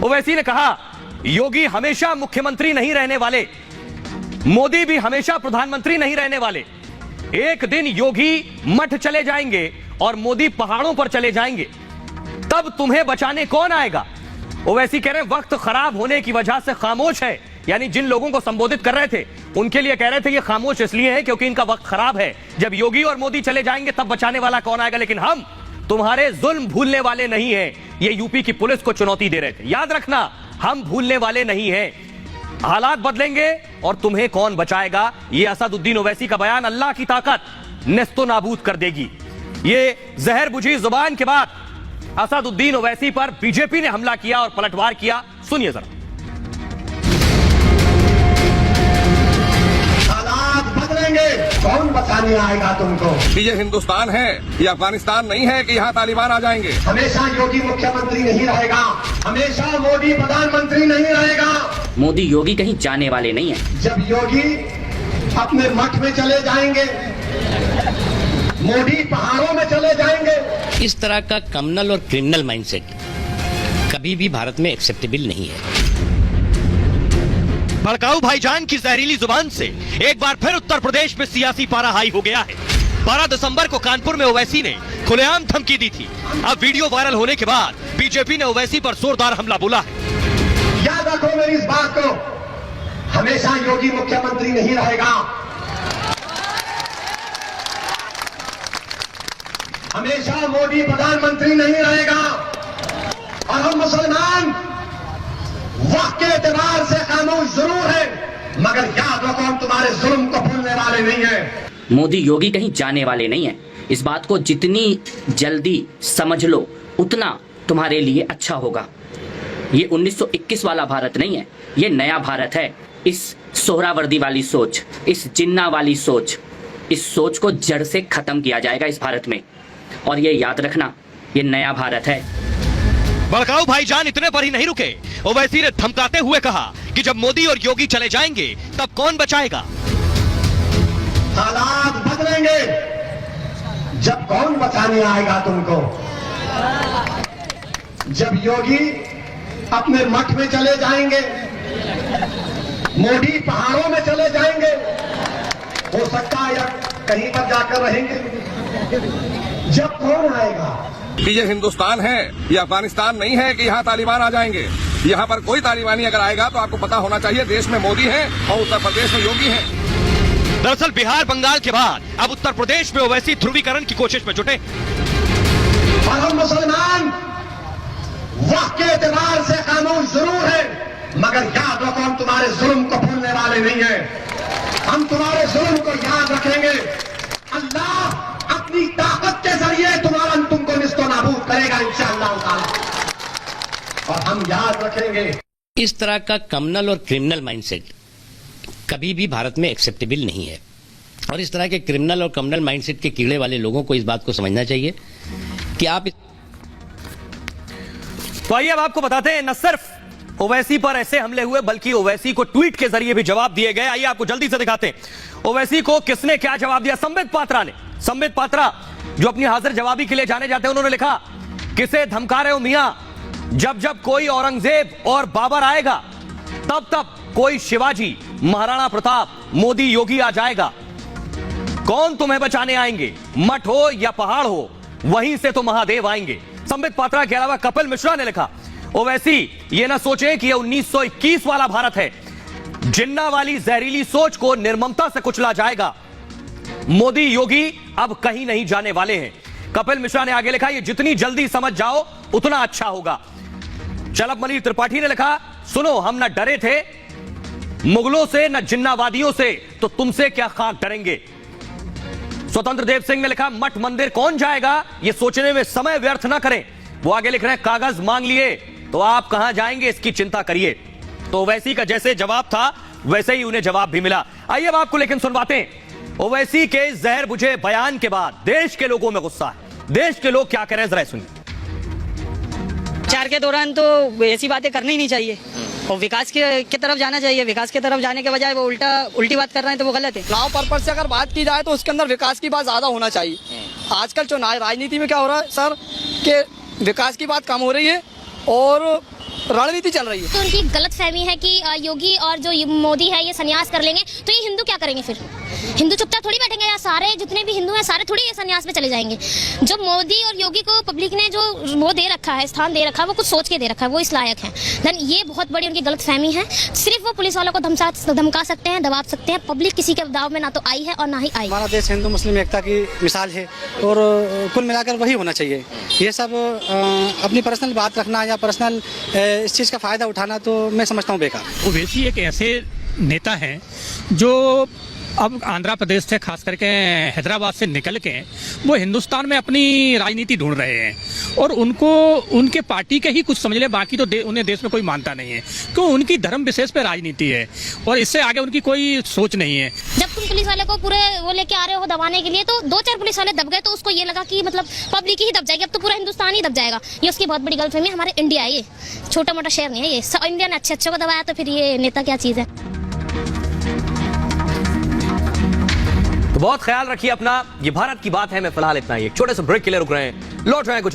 ओवैसी ने कहा योगी हमेशा मुख्यमंत्री नहीं रहने वाले, मोदी भी हमेशा प्रधानमंत्री नहीं रहने वाले। एक दिन योगी मठ चले जाएंगे और मोदी पहाड़ों पर चले जाएंगे, तब तुम्हें बचाने कौन आएगा। ओवैसी कह रहे हैं वक्त खराब होने की वजह से खामोश है, यानी जिन लोगों को संबोधित कर रहे थे उनके लिए कह रहे थे ये खामोश इसलिए है क्योंकि इनका वक्त खराब है। जब योगी और मोदी चले जाएंगे तब बचाने वाला कौन आएगा। लेकिन हम तुम्हारे जुल्म भूलने वाले नहीं हैं, ये यूपी की पुलिस को चुनौती दे रहे थे। याद रखना, हम भूलने वाले नहीं हैं, हालात बदलेंगे और तुम्हें कौन बचाएगा। ये असदुद्दीन ओवैसी का बयान अल्लाह की ताकत नेस्तो नाबूद कर देगी। ये जहर बुझी जुबान के बाद असदुद्दीन ओवैसी पर बीजेपी ने हमला किया और पलटवार किया। सुनिए जरा। हालात बदलेंगे, कौन बचाने आएगा तुमको। ये हिंदुस्तान है, ये अफगानिस्तान नहीं है कि यहाँ तालिबान आ जाएंगे। हमेशा योगी मुख्यमंत्री नहीं रहेगा, हमेशा मोदी प्रधानमंत्री नहीं रहेगा। मोदी योगी कहीं जाने वाले नहीं है। जब योगी अपने मठ में चले जाएंगे, मोदी पहाड़ों में चले जाएंगे। इस तरह का कम्युनल और क्रिमिनल माइंडसेट कभी भी भारत में एक्सेप्टेबल नहीं है। भड़काऊ भाईजान की जहरीली जुबान से एक बार फिर उत्तर प्रदेश में सियासी पारा हाई हो गया है। 12 दिसंबर को कानपुर में ओवैसी ने खुलेआम धमकी दी थी। अब वीडियो वायरल होने के बाद बीजेपी ने ओवैसी पर जोरदार हमला बोला है। याद रखो मेरी इस बात को, हमेशा योगी मुख्यमंत्री नहीं रहेगा, हमेशा मोदी प्रधानमंत्री नहीं रहेगा। और हम मुसलमान वक्त के एतबार से खामोश जरूर है, मगर याद रखो हम तुम्हारे जुल्म को भूलने वाले नहीं हैं। मोदी योगी कहीं जाने वाले नहीं है। इस बात को जितनी जल्दी समझ लो उतना तुम्हारे लिए अच्छा होगा। ये 1921 वाला भारत नहीं है, ये नया भारत है। इस सोहरावर्दी वाली सोच, इस जिन्ना वाली सोच, इस सोच को जड़ से खत्म किया जाएगा इस भारत में। और ये याद रखना, ये नया भारत है। भड़काऊ भाईजान इतने पर ही नहीं रुके। ओवैसी ने धमकाते हुए कहा कि जब मोदी और योगी चले जाएंगे तब कौन बचाएगा। हालात बदलेंगे, जब कौन बचाने आएगा तुमको। जब योगी अपने मठ में चले जाएंगे, मोदी पहाड़ों में चले जाएंगे, हो सकता है या कहीं पर जाकर रहेंगे। जब कौन आएगा। ये हिंदुस्तान है, ये अफगानिस्तान नहीं है कि यहाँ तालिबान आ जाएंगे। यहाँ पर कोई तालिबानी अगर आएगा तो आपको पता होना चाहिए देश में मोदी है और उत्तर प्रदेश में योगी है। दरअसल बिहार बंगाल के बाद अब उत्तर प्रदेश में ओवैसी ध्रुवीकरण की कोशिश में जुटे। और हम मुसलमान वक्त के एतबार से खामोश जरूर है, मगर याद रखो हम तुम्हारे जुल्म को भूलने वाले नहीं हैं। हम तुम्हारे जुल्म को याद रखेंगे। अल्लाह अपनी ताकत के जरिए तुम्हारा तुमको निस्तो नाबूद करेगा इंशाअल्लाह ताला। और हम याद रखेंगे। इस तरह का कम्युनल और क्रिमिनल माइंडसेट कभी भी भारत में एक्सेप्टेबल नहीं है। और इस तरह के क्रिमिनल और कम्युनल माइंडसेट के कीड़े वाले लोगों को इस बात को समझना चाहिए कि आप तो आइए अब आपको बताते हैं, न सिर्फ ओवैसी पर ऐसे हमले हुए बल्कि ओवैसी को ट्वीट के जरिए भी जवाब दिए गए। आइए आपको जल्दी से दिखाते हैं ओवैसी को किसने क्या जवाब दिया। संबित पात्रा ने, संबित पात्रा जो अपनी हाजिर जवाबी के लिए जाने जाते हैं, उन्होंने लिखा किसे धमका रहे हो मियां, जब जब कोई औरंगजेब और बाबर आएगा तब तब कोई शिवाजी, महाराणा प्रताप, मोदी, योगी आ जाएगा। कौन तुम्हें बचाने आएंगे, मठ हो या पहाड़ हो, वहीं से तो महादेव आएंगे। संबित पात्रा के अलावा कपिल मिश्रा ने लिखा ओवैसी ये ना सोचें कि यह 1921 वाला भारत है, जिन्ना वाली जहरीली सोच को निर्ममता से कुचला जाएगा। मोदी योगी अब कहीं नहीं जाने वाले हैं। कपिल मिश्रा ने आगे लिखा ये जितनी जल्दी समझ जाओ उतना अच्छा होगा। चलब मनीर त्रिपाठी ने लिखा सुनो हम न डरे थे मुगलों से न जिन्नावादियों से, तो तुमसे क्या खाक डरेंगे। स्वतंत्र देव सिंह ने लिखा मठ मंदिर कौन जाएगा, ये सोचने में समय व्यर्थ ना करें। वो आगे लिख रहे हैं कागज मांग लिए तो आप कहां जाएंगे इसकी चिंता करिए। तो ओवैसी का जैसे जवाब था वैसे ही उन्हें जवाब भी मिला। आइए अब आपको लेकिन सुनवाते हैं ओवैसी के जहर बुझे बयान के बाद देश के लोगों में गुस्सा है। देश के लोग क्या कह रहे हैं जरा सुनिए। प्रचार के दौरान तो ऐसी बातें करनी ही नहीं चाहिए और विकास की तरफ जाना चाहिए। विकास की तरफ जाने के बजाय वो उल्टी बात कर रहे हैं तो वो गलत है। चुनाव पर्पज से अगर बात की जाए तो उसके अंदर विकास की बात ज्यादा होना चाहिए। आजकल चुनाव राजनीति में क्या हो रहा है सर कि विकास की बात कम हो रही है और रणनीति चल रही है। तो उनकी गलत फहमी है कि योगी और जो मोदी है ये संन्यास कर लेंगे, तो ये हिंदू क्या करेंगे फिर? हिंदू चुपचाप थोड़ी बैठेंगे, या सारे जितने भी हिंदू हैं सारे थोड़ी ये संन्यास में चले जाएंगे? जो मोदी और योगी को पब्लिक ने जो वो दे रखा है, स्थान दे रखा है, वो कुछ सोच के दे रखा है, वो इस लायक है। देन ये बहुत बड़ी उनकी गलत फहमी है। सिर्फ वो पुलिस वालों को धमका सकते हैं, दबा सकते हैं। पब्लिक किसी के दाव में ना तो आई है और ना ही आई। हमारा देश हिंदू मुस्लिम एकता की मिसाल है और कुल मिलाकर वही होना चाहिए। ये सब अपनी पर्सनल बात रखना या पर्सनल इस चीज़ का फ़ायदा उठाना तो मैं समझता हूँ बेकार। ओवैसी एक ऐसे नेता हैं जो अब आंध्र प्रदेश से खास करके हैदराबाद से निकल के वो हिंदुस्तान में अपनी राजनीति ढूंढ रहे हैं और उनको उनके पार्टी के ही कुछ समझ ले, बाकी तो उन्हें देश में कोई मानता नहीं है, क्यों उनकी धर्म विशेष पे राजनीति है और इससे आगे उनकी कोई सोच नहीं है। जब तुम पुलिस वाले को पूरे वो लेके आ रहे हो दबाने के लिए, तो 2-4 पुलिस वाले दब गए तो उसको ये लगा कि मतलब पब्लिक ही दब जाएगी, अब तो पूरा हिंदुस्तान ही दब जाएगा। ये उसकी बहुत बड़ी गलतफहमी है। हमारे इंडिया है, ये छोटा मोटा शहर नहीं है। ये सब इंडिया ने अच्छे को दबाया, तो फिर ये नेता क्या चीज़ है? तो बहुत ख्याल रखिए अपना। ये भारत की बात है। मैं फिलहाल इतना ही, एक छोटे से ब्रेक के लिए रुक रहे हैं, लौट रहे हैं कुछ